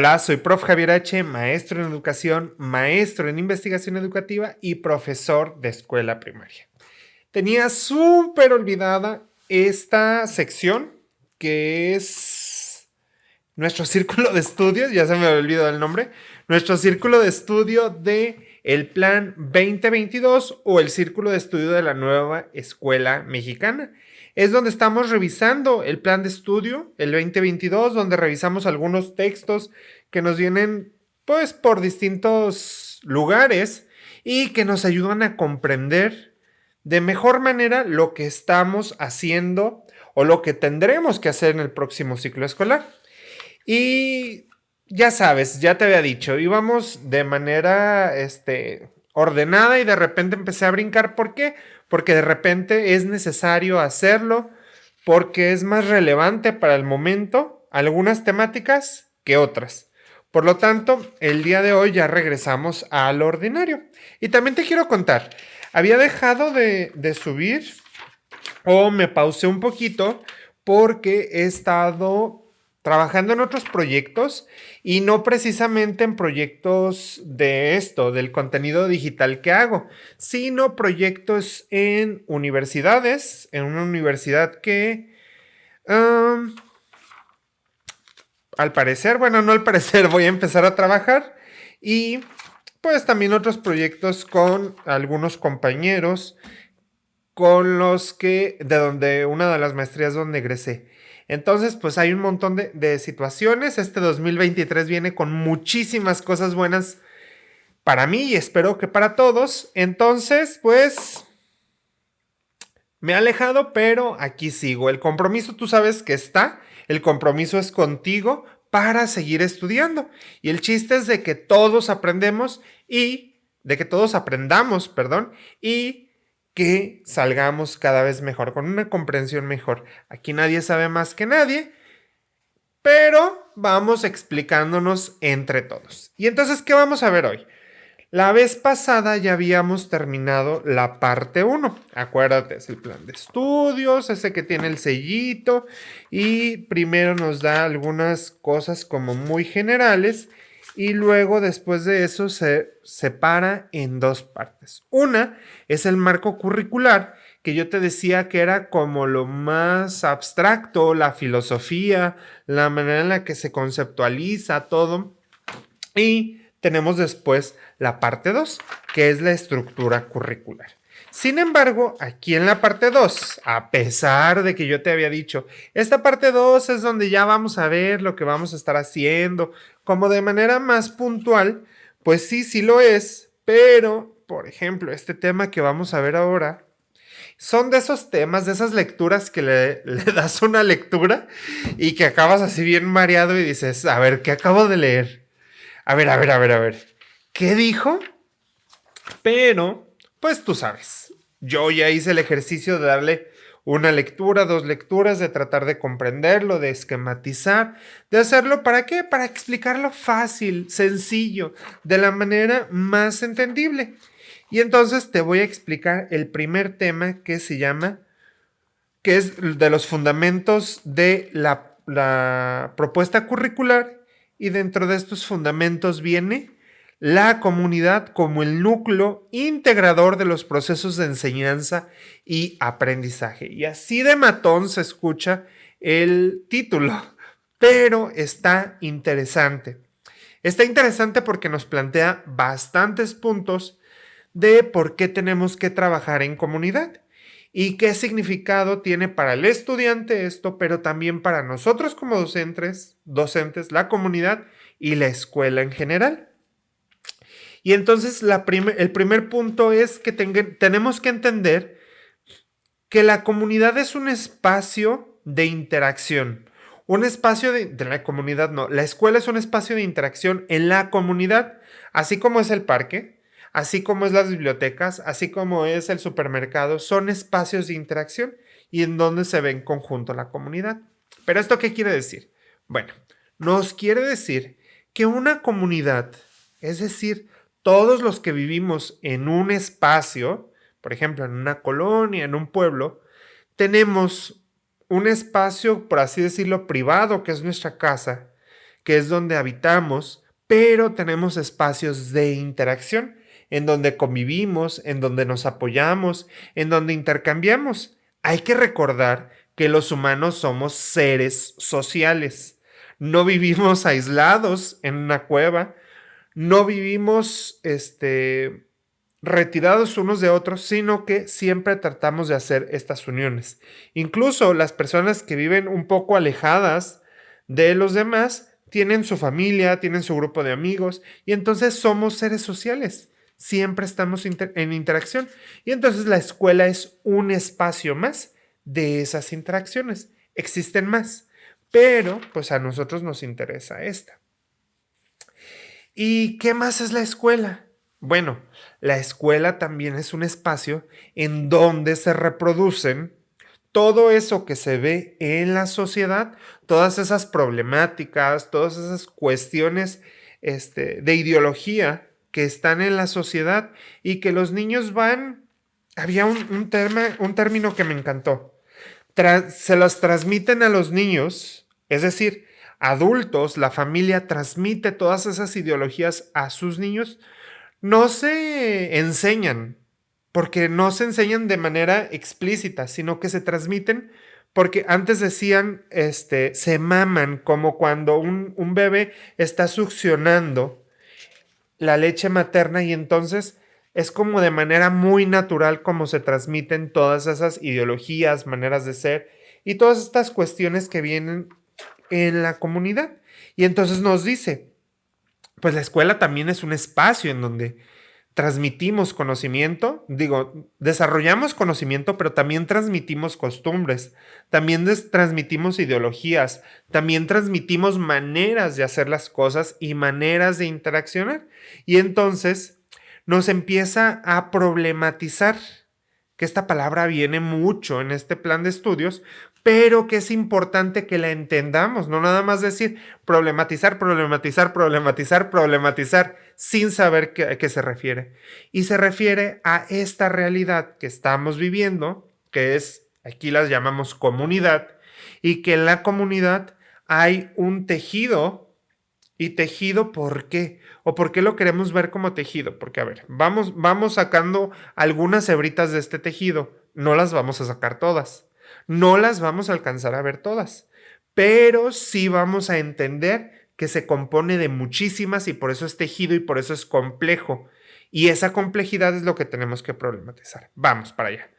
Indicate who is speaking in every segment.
Speaker 1: Hola, soy prof. Javier H., maestro en educación, maestro en investigación educativa y profesor de escuela primaria. Tenía súper olvidada esta sección que es nuestro círculo de estudios, ya se me había olvidado el nombre, nuestro círculo de estudio de el Plan 2022 o el Círculo de Estudio de la Nueva Escuela Mexicana. Es donde estamos revisando el plan de estudio, el 2022, donde revisamos algunos textos que nos vienen pues por distintos lugares y que nos ayudan a comprender de mejor manera lo que estamos haciendo o lo que tendremos que hacer en el próximo ciclo escolar. Y ya sabes, ya te había dicho, íbamos de manera ordenada y de repente empecé a brincar. ¿Por qué? Porque de repente es necesario hacerlo, porque es más relevante para el momento algunas temáticas que otras. Por lo tanto, el día de hoy ya regresamos al ordinario. Y también te quiero contar, había dejado de subir o me pausé un poquito porque he estado trabajando en otros proyectos y no precisamente en proyectos de esto, del contenido digital que hago, sino proyectos en universidades, en una universidad que al parecer, bueno, no al parecer, voy a empezar a trabajar y pues también otros proyectos con algunos compañeros con los que, de donde una de las maestrías donde egresé. Entonces, pues hay un montón de situaciones. Este 2023 viene con muchísimas cosas buenas para mí y espero que para todos. Entonces, pues me he alejado, pero aquí sigo. El compromiso, tú sabes que está. El compromiso es contigo para seguir estudiando. Y el chiste es de que todos aprendemos y de que todos aprendamos, perdón, y que salgamos cada vez mejor, con una comprensión mejor. Aquí nadie sabe más que nadie, pero vamos explicándonos entre todos. Y entonces, ¿qué vamos a ver hoy? La vez pasada ya habíamos terminado la parte 1. Acuérdate, es el plan de estudios, ese que tiene el sellito y primero nos da algunas cosas como muy generales y luego después de eso se separa en dos partes. Una es el marco curricular, que yo te decía que era como lo más abstracto, la filosofía, la manera en la que se conceptualiza todo. Y tenemos después la parte 2, que es la estructura curricular. Sin embargo, aquí en la parte 2, a pesar de que yo te había dicho, esta parte 2 es donde ya vamos a ver lo que vamos a estar haciendo, como de manera más puntual, pues sí, sí lo es, pero, por ejemplo, este tema que vamos a ver ahora, son de esos temas, de esas lecturas que le das una lectura y que acabas así bien mareado y dices, a ver, ¿qué acabo de leer? A ver, a ver, a ver, a ver. ¿Qué dijo? Pero, pues tú sabes, yo ya hice el ejercicio de darle una lectura, dos lecturas, de tratar de comprenderlo, de esquematizar, de hacerlo ¿para qué? Para explicarlo fácil, sencillo, de la manera más entendible. Y entonces te voy a explicar el primer tema que se llama, que es de los fundamentos de la propuesta curricular, y dentro de estos fundamentos viene la comunidad como el núcleo integrador de los procesos de enseñanza y aprendizaje. Y así de matón se escucha el título, pero está interesante. Está interesante porque nos plantea bastantes puntos de por qué tenemos que trabajar en comunidad y qué significado tiene para el estudiante esto, pero también para nosotros como docentes, la comunidad y la escuela en general. Y entonces el primer punto es que tenemos que entender que la comunidad es un espacio de interacción. Un espacio de la comunidad, no. La escuela es un espacio de interacción en la comunidad, así como es el parque, así como es las bibliotecas, así como es el supermercado. Son espacios de interacción y en donde se ve en conjunto la comunidad. ¿Pero esto qué quiere decir? Bueno, nos quiere decir que una comunidad, es decir, todos los que vivimos en un espacio, por ejemplo, en una colonia, en un pueblo, tenemos un espacio, por así decirlo, privado, que es nuestra casa, que es donde habitamos, pero tenemos espacios de interacción, en donde convivimos, en donde nos apoyamos, en donde intercambiamos. Hay que recordar que los humanos somos seres sociales. No vivimos aislados en una cueva, no vivimos retirados unos de otros, sino que siempre tratamos de hacer estas uniones. Incluso las personas que viven un poco alejadas de los demás tienen su familia, tienen su grupo de amigos y entonces somos seres sociales. Siempre estamos en interacción y entonces la escuela es un espacio más de esas interacciones. Existen más, pero pues a nosotros nos interesa esta. ¿Y qué más es la escuela? Bueno, la escuela también es un espacio en donde se reproducen todo eso que se ve en la sociedad, todas esas problemáticas, todas esas cuestiones de ideología que están en la sociedad y que los niños van. Había un término que me encantó. Se los transmiten a los niños, es decir, adultos, la familia transmite todas esas ideologías a sus niños, no se enseñan, porque no se enseñan de manera explícita, sino que se transmiten porque antes decían, se maman, como cuando un bebé está succionando la leche materna y entonces es como de manera muy natural como se transmiten todas esas ideologías, maneras de ser y todas estas cuestiones que vienen en la comunidad. Y entonces nos dice, pues la escuela también es un espacio en donde transmitimos conocimiento, desarrollamos conocimiento, pero también transmitimos costumbres, también transmitimos ideologías, también transmitimos maneras de hacer las cosas y maneras de interaccionar. Y entonces nos empieza a problematizar, que esta palabra viene mucho en este plan de estudios, pero que es importante que la entendamos, no nada más decir problematizar, problematizar, problematizar, problematizar, sin saber a qué se refiere. Y se refiere a esta realidad que estamos viviendo, que es, aquí las llamamos comunidad, y que en la comunidad hay un tejido. ¿Y tejido por qué? ¿O por qué lo queremos ver como tejido? Porque, a ver, vamos sacando algunas hebritas de este tejido. No las vamos a sacar todas. No las vamos a alcanzar a ver todas. Pero sí vamos a entender que se compone de muchísimas y por eso es tejido y por eso es complejo. Y esa complejidad es lo que tenemos que problematizar. Vamos para allá.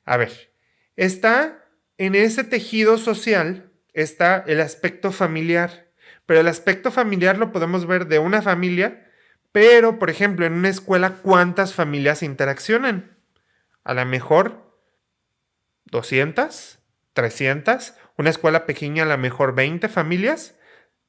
Speaker 1: A ver, está en ese tejido social, está el aspecto familiar. Pero el aspecto familiar lo podemos ver de una familia, pero, por ejemplo, en una escuela, ¿cuántas familias interaccionan? A lo mejor 200, 300. Una escuela pequeña, a lo mejor 20 familias,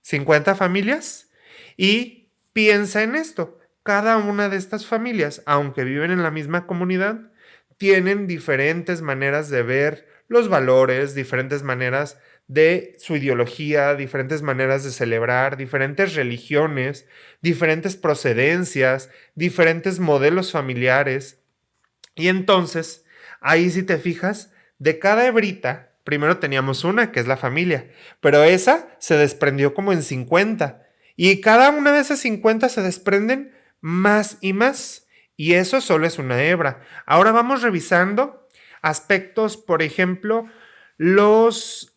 Speaker 1: 50 familias. Y piensa en esto. Cada una de estas familias, aunque viven en la misma comunidad, tienen diferentes maneras de ver los valores, diferentes maneras de su ideología, diferentes maneras de celebrar, diferentes religiones, diferentes procedencias, diferentes modelos familiares. Y entonces, ahí si te fijas, de cada hebrita, primero teníamos una, que es la familia, pero esa se desprendió como en 50. Y cada una de esas 50 se desprenden más y más. Y eso solo es una hebra. Ahora vamos revisando aspectos, por ejemplo, los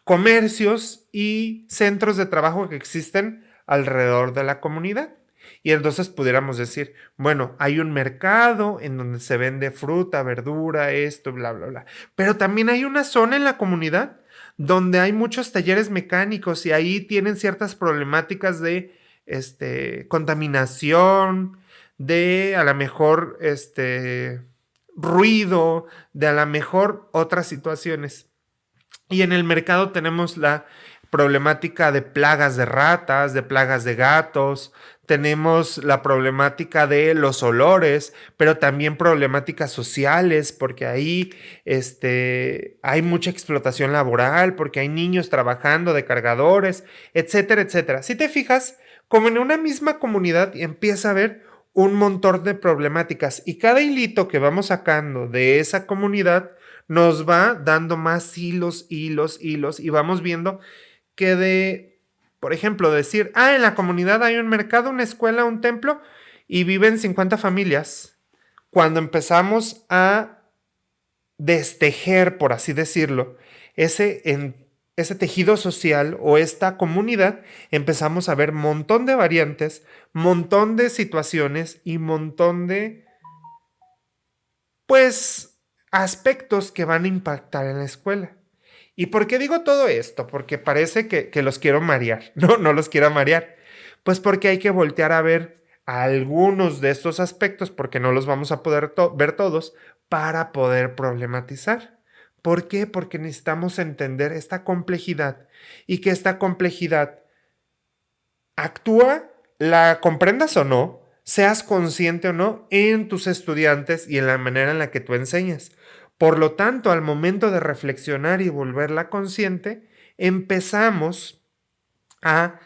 Speaker 1: comercios y centros de trabajo que existen alrededor de la comunidad. Y entonces pudiéramos decir, bueno, hay un mercado en donde se vende fruta, verdura, esto, bla, bla, bla. Pero también hay una zona en la comunidad donde hay muchos talleres mecánicos y ahí tienen ciertas problemáticas de contaminación, de a lo mejor ruido, de a lo mejor otras situaciones. Y en el mercado tenemos la problemática de plagas de ratas, de plagas de gatos, tenemos la problemática de los olores, pero también problemáticas sociales, porque ahí hay mucha explotación laboral, porque hay niños trabajando de cargadores, etcétera, etcétera. Si te fijas, como en una misma comunidad empieza a haber un montón de problemáticas y cada hilito que vamos sacando de esa comunidad nos va dando más hilos y vamos viendo que de Por ejemplo, decir, en la comunidad hay un mercado, una escuela, un templo y viven 50 familias. Cuando empezamos a destejer, por así decirlo, ese tejido social o esta comunidad, empezamos a ver un montón de variantes, montón de situaciones y montón de, pues, aspectos que van a impactar en la escuela. ¿Y por qué digo todo esto? Porque parece que los quiero marear. No, no los quiero marear. Pues porque hay que voltear a ver algunos de estos aspectos, porque no los vamos a poder ver todos, para poder problematizar. ¿Por qué? Porque necesitamos entender esta complejidad y que esta complejidad actúa, la comprendas o no, seas consciente o no, en tus estudiantes y en la manera en la que tú enseñas. Por lo tanto, al momento de reflexionar y volverla consciente, empezamos a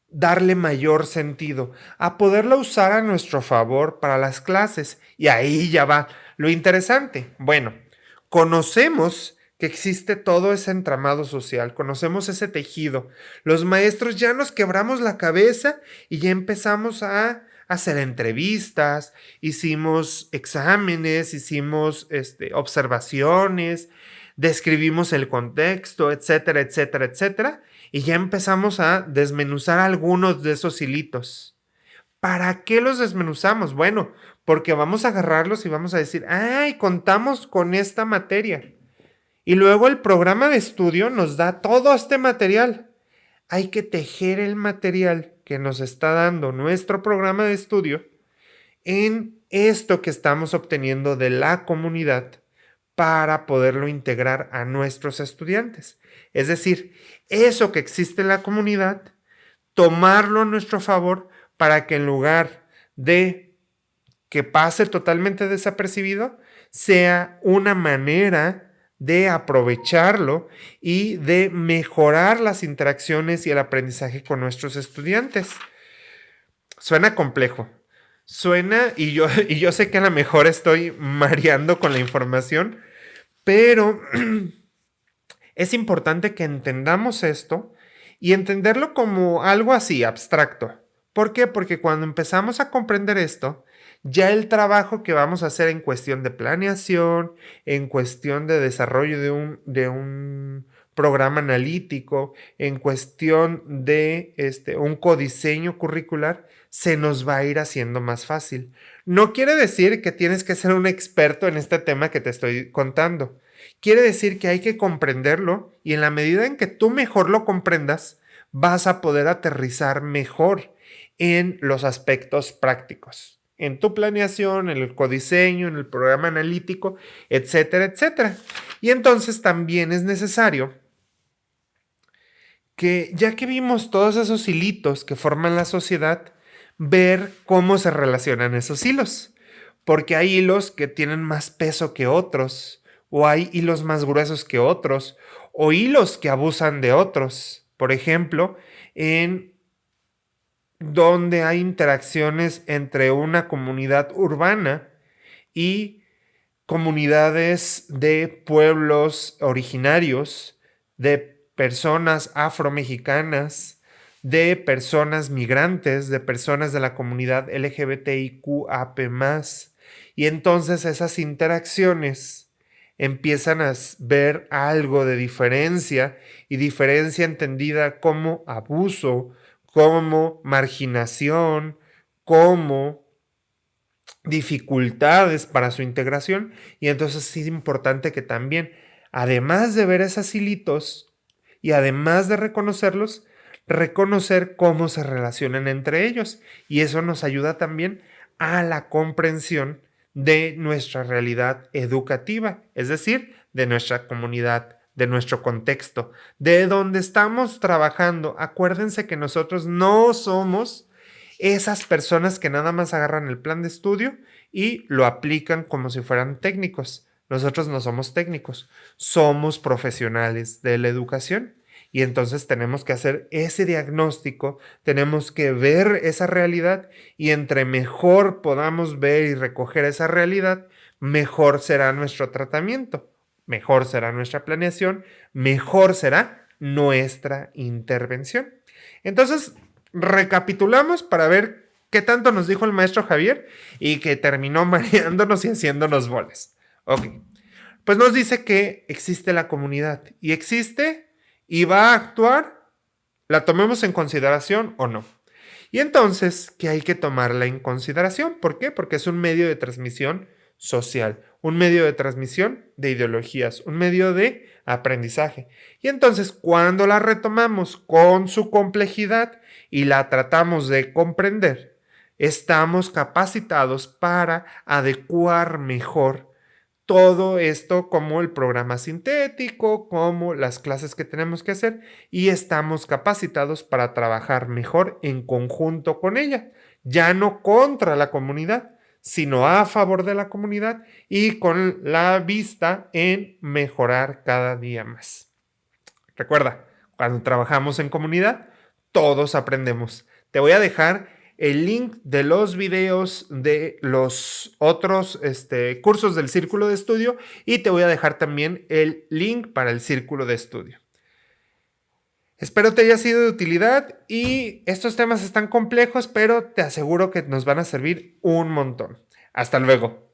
Speaker 1: darle mayor sentido, a poderla usar a nuestro favor para las clases. Y ahí ya va lo interesante. Bueno, conocemos que existe todo ese entramado social, conocemos ese tejido. Los maestros ya nos quebramos la cabeza y ya empezamos a hacer entrevistas, hicimos exámenes, hicimos observaciones, describimos el contexto, etcétera, etcétera, etcétera, y ya empezamos a desmenuzar algunos de esos hilitos. ¿Para qué los desmenuzamos? Bueno, porque vamos a agarrarlos y vamos a decir, contamos con esta materia. Y luego el programa de estudio nos da todo este material. Hay que tejer el material que nos está dando nuestro programa de estudio en esto que estamos obteniendo de la comunidad para poderlo integrar a nuestros estudiantes. Es decir, eso que existe en la comunidad, tomarlo a nuestro favor para que en lugar de que pase totalmente desapercibido, sea una manera de aprovecharlo y de mejorar las interacciones y el aprendizaje con nuestros estudiantes. Suena complejo. Suena, y yo sé que a lo mejor estoy mareando con la información, pero es importante que entendamos esto y entenderlo como algo así, abstracto. ¿Por qué? Porque cuando empezamos a comprender esto, ya el trabajo que vamos a hacer en cuestión de planeación, en cuestión de desarrollo de un programa analítico, en cuestión de un codiseño curricular, se nos va a ir haciendo más fácil. No quiere decir que tienes que ser un experto en este tema que te estoy contando. Quiere decir que hay que comprenderlo y en la medida en que tú mejor lo comprendas, vas a poder aterrizar mejor en los aspectos prácticos, en tu planeación, en el codiseño, en el programa analítico, etcétera, etcétera. Y entonces también es necesario que, ya que vimos todos esos hilitos que forman la sociedad, ver cómo se relacionan esos hilos. Porque hay hilos que tienen más peso que otros, o hay hilos más gruesos que otros, o hilos que abusan de otros. Por ejemplo, en donde hay interacciones entre una comunidad urbana y comunidades de pueblos originarios, de personas afromexicanas, de personas migrantes, de personas de la comunidad LGBTIQAP+. Y entonces esas interacciones empiezan a ver algo de diferencia, y diferencia entendida como abuso, como marginación, como dificultades para su integración. Y entonces es importante que también, además de ver esos hilitos y además de reconocerlos, reconocer cómo se relacionan entre ellos. Y eso nos ayuda también a la comprensión de nuestra realidad educativa, es decir, de nuestra comunidad, de nuestro contexto, de donde estamos trabajando. Acuérdense que nosotros no somos esas personas que nada más agarran el plan de estudio y lo aplican como si fueran técnicos. Nosotros no somos técnicos, somos profesionales de la educación. Y entonces tenemos que hacer ese diagnóstico, tenemos que ver esa realidad, y entre mejor podamos ver y recoger esa realidad, mejor será nuestro tratamiento, mejor será nuestra planeación, mejor será nuestra intervención. Entonces, recapitulamos para ver qué tanto nos dijo el maestro Javier y que terminó mareándonos y haciéndonos bolas. Ok. Pues nos dice que existe la comunidad y existe y va a actuar, la tomemos en consideración o no. Y entonces, que hay que tomarla en consideración. ¿Por qué? Porque es un medio de transmisión social, un medio de transmisión de ideologías, un medio de aprendizaje. Y entonces, cuando la retomamos con su complejidad y la tratamos de comprender, estamos capacitados para adecuar mejor todo esto como el programa sintético, como las clases que tenemos que hacer y estamos capacitados para trabajar mejor en conjunto con ella, ya no contra la comunidad, sino a favor de la comunidad y con la vista en mejorar cada día más. Recuerda, cuando trabajamos en comunidad, todos aprendemos. Te voy a dejar el link de los videos de los otros cursos del círculo de estudio y te voy a dejar también el link para el círculo de estudio. Espero te haya sido de utilidad y estos temas están complejos, pero te aseguro que nos van a servir un montón. Hasta luego.